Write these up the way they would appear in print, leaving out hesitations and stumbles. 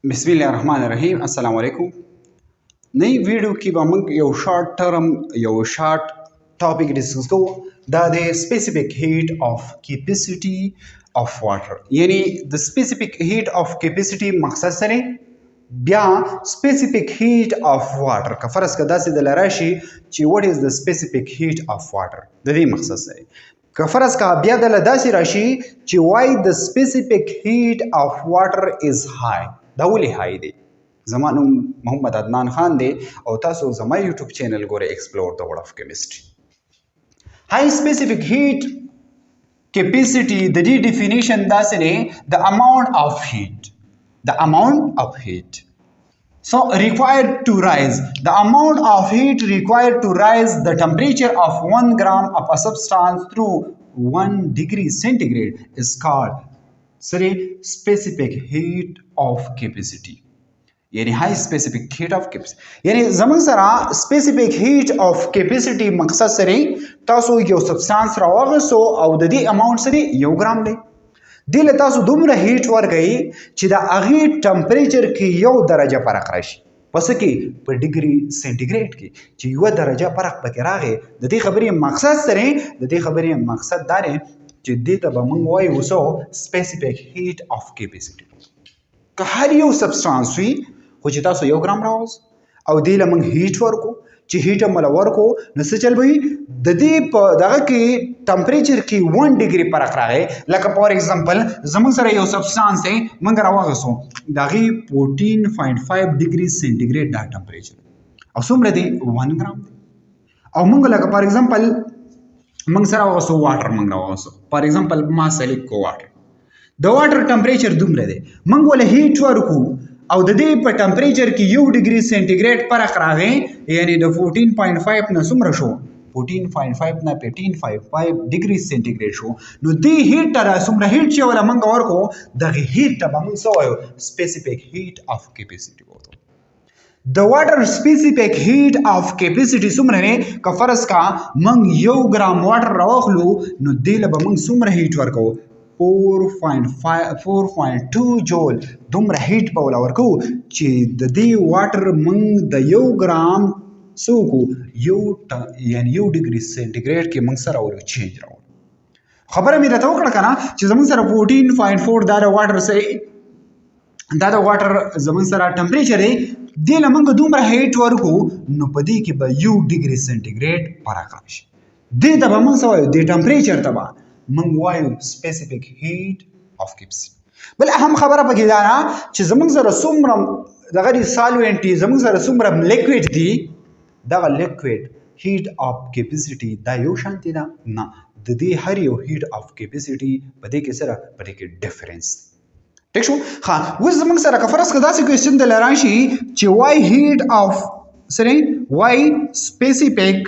बिस्मिल्लाहिर्रहमानिर्रहीम अस्सलाम वालेकुम। नई वीडियो की बमंग यो शॉर्ट टर्म यो शॉर्ट टॉपिक डिस्कस को the specific heat of capacity of water यानी the specific heat of capacity मकसद सरे बिया स्पेसिफिक हीट ऑफ वाटर का फर्ज का दासी द लराशी ची what is the specific heat of water the they मकसद सरे का फर्ज का बिया द दासी राशि ची why the specific heat of water is high दावली हाई दे زما نوم محمد عدنان خان دی او تاسو زما یوټیوب چینل ګوره ایکسپلور د ورډ اف کیمستري هاي سپیسیفیک هیټ کیپیسټي د دې ډیفینیشن داسې دی د اماونت اف هیټ so required to rise the amount of heat required to rise the temperature of 1 gram of a substance through 1 degree centigrade is called specific heat of capacity यानी high specific heat of capacity यानी जमन सरा specific heat of capacity मकसद सरे तासो यो सब्सटेंस रावगसो او د دې اماونट سره 1 ګرام دی دله تاسو دومره هیټ ورګی چې د اغه ټمپریچر کې 1 درجه فرق راشي پس کې په ډیګري سنټیګریډ کې چې 1 درجه فرق پکې راغی د دې خبرې مقصد سره د دې خبرې مقصد دا دی چې دې ته به موږ وایو وسو سپیسیفیک هیټ اف کیپیسټي که هر یو سبسټانس وي خو چې تاسو 1 ګرام راوځ او دې لمن هیټ ورکو چې هیټ مل ورکو نو څه چل وي د دې په دغه کې ټمپریچر کې 1 ډیګري فرق راغی لکه فور ایگزامپل زموږ سره یو سبسټانس دی موږ راوغسو دغه 14.5 ډیګري سنټیګریډ دا ټمپریچر او څومره دی 1 ګرام دی او موږ لکه فور ایگزامپل موږ سره راوغسو واټر موږ راوغسو فور ایگزامپل ما سلیکټ کو واټر د واټر ټمپریچر دومره دی موږ ول هیټ ورکو او د دې په ټمپریچر کې 1 ډیګري سنټیګریډ فرق راغی یعنی د 14.5 نه څومره شو 14.5 نه 15.5 ډیګري سنټیګریډ شو نو دې هیټ ته څومره هیټ چې ولا منګ ورکو دغه هیټ ته به موږ سوایو سپیسیفیک هیټ اف کیپیسټي وته د واټر سپیسیفیک هیټ اف کیپیسټي څومره نه که فرض کا منګ 1 ګرام واټر راوخلو نو دې له به موږ څومره هیټ ورکو 4.2 جول دومره هیټ په ولور کو چې د دې واټر مونږ د 1 ګرام سوکو یعنی 1 ډیګري سنټیګریډ کې مونږ سره ورو چینج راوړو خبره مې راته وکړه کنه چې زمونږ سره 14.4 دا د واټر سره دا د واټر زمونږ سره ټمپریچر دی دې لمنګ دومره هیټ ورکو نو په دې کې به 1 ډیګري سنټیګریډ فرق راشي دې ته به مونږ سوایو د ټمپریچر ته من وایو سپیسیفیک هیټ اف کیپیسټي بل اهم خبره پکې دا نه چې زمونږ سره څومره دغه سالوینټ دي زمونږ سره څومره لیکویډ دي دغه لیکویډ هیټ اف کیپیسټي دا یو شانتي ده نه د دې هر یو هیټ اف کیپیسټي په دې کې سره په دې کې ډیفرنس ټیک شو ها اوس زمونږ سره که فرض کړه داسې کوېسچن د لراشي چې وای هیټ اف سره وای سپیسیفیک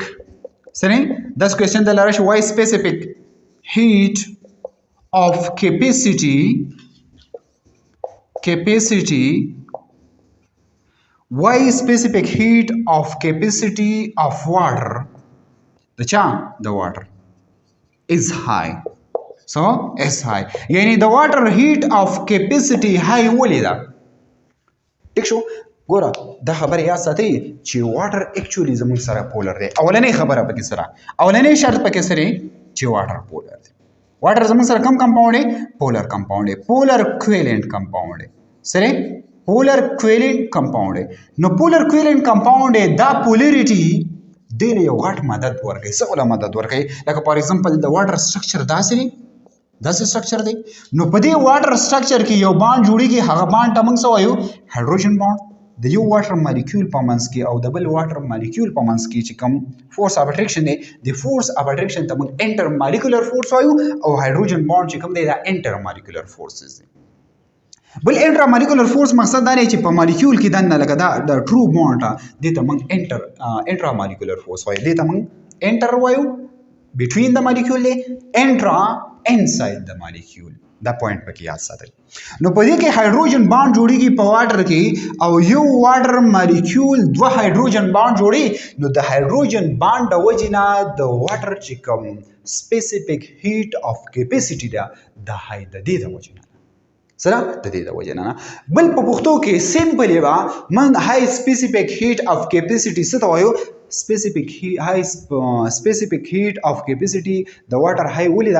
سره داس کوېسچن د لراشي وای سپیسیفیک heat of capacity why specific heat of capacity of water the water is high so is high yani the water heat of capacity high ولدا ټیک شو ګوره دا خبره یا ساتي چې واټر اکچولی زموږ سره پولر دی اولنې خبره پکې سره اولنې شرط پکې سره چې واټر پولر دی واټر زموږ سره کم کمپاوند دی پولر کمپاوند دی پولر کویلنٹ کمپاوند دی سره پولر کویلنٹ کمپاوند دی نو پولر کویلنٹ کمپاوند دی دا پولریټي د یو غټ مدد ورکوي څه ولا مدد ورکوي لکه فار ایگزامپل د واټر سټرکچر داسې سټرکچر دی نو په دې واټر سټرکچر کې یو بانډ جوړیږي هغه بانډ ته موږ څه وایو هایدروجن بانډ د یو واټر مالیکول په منځ کې او د بل واټر مالیکول په منځ کې چې کوم فورس اف اټریکشن دی د فورس اف اټریکشن ته موږ انټر مالیکولر فورس وایو او هایدروجن بانډ چې کوم دی دا انټر مالیکولر فورسز دی بل انټر مالیکولر فورس مقصد دا دی چې په مالیکول کې دنه لکه دا د ټرو بانډ دی ته موږ انټر مالیکولر فورس وایو دی ته موږ انټر وایو بټوین د مالیکول دی انټرا انساید د مالیکول دا پوینټ پکې یاد ساتئ نو په دې کې هایدروجن بانډ جوړیږي په واټر کې او یو واټر مالیکول دوه هایدروجن بانډ جوړي نو د هایدروجن بانډ د وجې نه د واټر چې کوم سپیسیفیک هیټ اف کیپیسټي ده د هاي د دې د وجې نه سره د دې د وجه نه بل په پښتو کې سیمپل یې من هاي سپیسیفیک هیټ اف کیپاسټي څه ته وایو سپیسیفیک هیټ اف کیپاسټي د واټر هاي ولې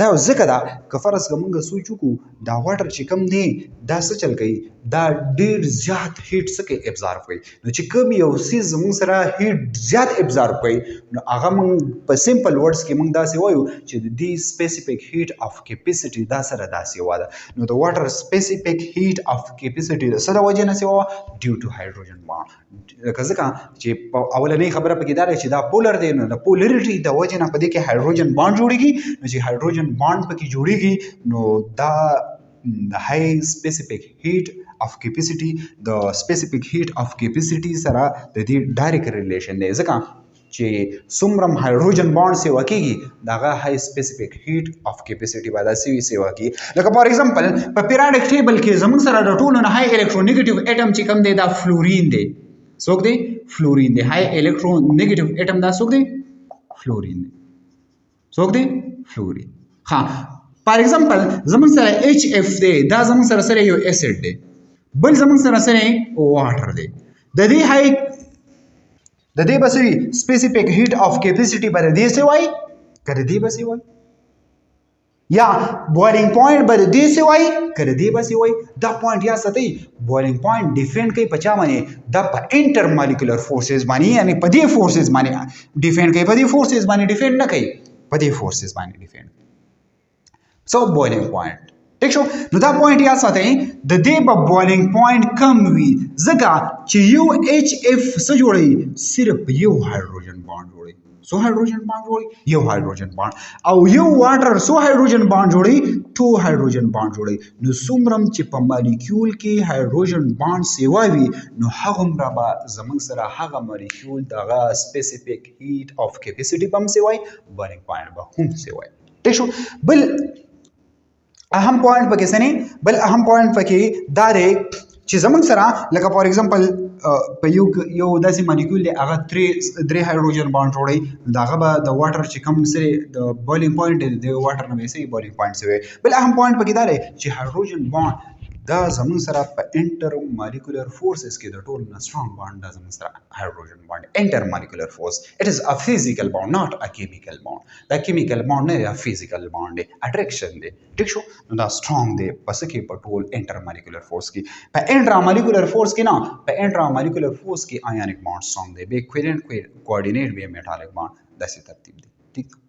دا ځکه دا که فرض که موږ سوچ وکړو دا واټر چې کم دی دا څه چل کوي دا ډیر زیات هیټ څه کوي ابزارو کوي نو چې کوم یو څیز موږ سره هیټ زیات ابزارو کوي نو هغه موږ په سیمپل ورډز کې موږ داسې وایو چې د دې سپیسیفیک هیټ اف کیپاسټي دا سره داسې واده نو د واټر سپیسیفیک هیټ اف کیپاسټي د څه د وجې نه سوه ډیو ټو هایډروجن بانډ لکه ځکه چې په اولنۍ خبره پکې دا چې دا پولر دی نو د پولریټي د وجې نه په دې کې هایډروجن بانډ جوړیږي نو چې هایډروجن بانډ پکې جوړیږي نو دا د هاي سپیسیفیک هیټ اف کیپاسټي د سپیسیفیک هیټ اف کیپاسټي سره د دې ډایرکټ ریلیشن دی ځکه چې څومره هایډروجن بانډ سیوا کیږي دغه هاي سپیسیفیک هیټ اف کیپاسټي به داسې سیوا کیږي لکه فار ایگزامپل په پیریاډک ټیبل کې زموږ سره د ټولو نه هاي الکترونیګیټیو اټم چې کوم دی دا فلورین دی څوک دی فلورین دی هاي الکترونیګیټیو اټم دا څوک دی فلورین دی څوک دی فلورین ها فار ایگزامپل زموږ سره ایچ اف دی دا زموږ سره یو اسید دی بل زموږ سره واټر دی د دې هاي د دې بسوي سپیسیفیک هیټ اف کیپاسټي بر دې څه وای کړه دې بسوي وای یا بوائلینګ پوینټ بر دې څه وای کړه دې بسوي وای دا پوینټ یا ستې بوائلینګ پوینټ ډیفرنٹ کوي پچا باندې دا په انټر مالیکولر فورسز باندې یعنی په دې فورسز باندې ډیفرنٹ کوي په دې فورسز باندې ډیفرنٹ نه کوي په دې فورسز باندې ډیفرنٹ سو بوائلینګ پوینټ ٹھیک شو نو دا پوینټ یا ساتئ د دې په بوائلینګ پوینټ کم وي ځکه چې یو ایچ اف څه جوړي صرف یو هایدروجن بانډ جوړي سو هایدروجن بانډ جوړي یو هایدروجن بانډ او یو واټر سو هایدروجن بانډ جوړي ټو هایدروجن بانډ جوړي نو څومره چې په مالیکول کې هایدروجن بانډ سیوا وي نو هغومره به زموږ سره هغه مالیکول دغه سپیسیفیک هیټ اف کیپاسټي به هم سیوای بوائلینګ پوینټ به هم سیوای ٹھیک شو بل اهم پوینټ پکې سنې بل اهم پوینټ پکې دا دی چې زموږ سره لکه فار ایگزامپل په یو داسې مالیکول دی هغه درې هایدروجن بانډ جوړي دغه به د واټر چې کوم سره د بوائلینګ پوینټ د واټر نه ویسي بوائلینګ پوینټ سوی بل اهم پوینټ پکې دا دی چې هایدروجن بانډ دا زموږ سره په انټر مالیکولر فورسز کې د ټولو نه سترونګ بانډ دا زموږ سره هایدروجن بانډ انټر مالیکولر فورس اټ از ا فزیکل بانډ ناٹ ا کیمیکل بانډ دا کیمیکل بانډ نه دی فزیکل بانډ دی اټریکشن دی ټیک شو نو دا سترونګ دی پس کې په ټول انټر مالیکولر فورس کې په انټرا مالیکولر فورس کې نه په انټرا مالیکولر فورس کې آیونیک بانډ سترونګ دی به کویلنٹ کوارډینیټ به میټالیک بانډ داسې ترتیب دی ٹھیک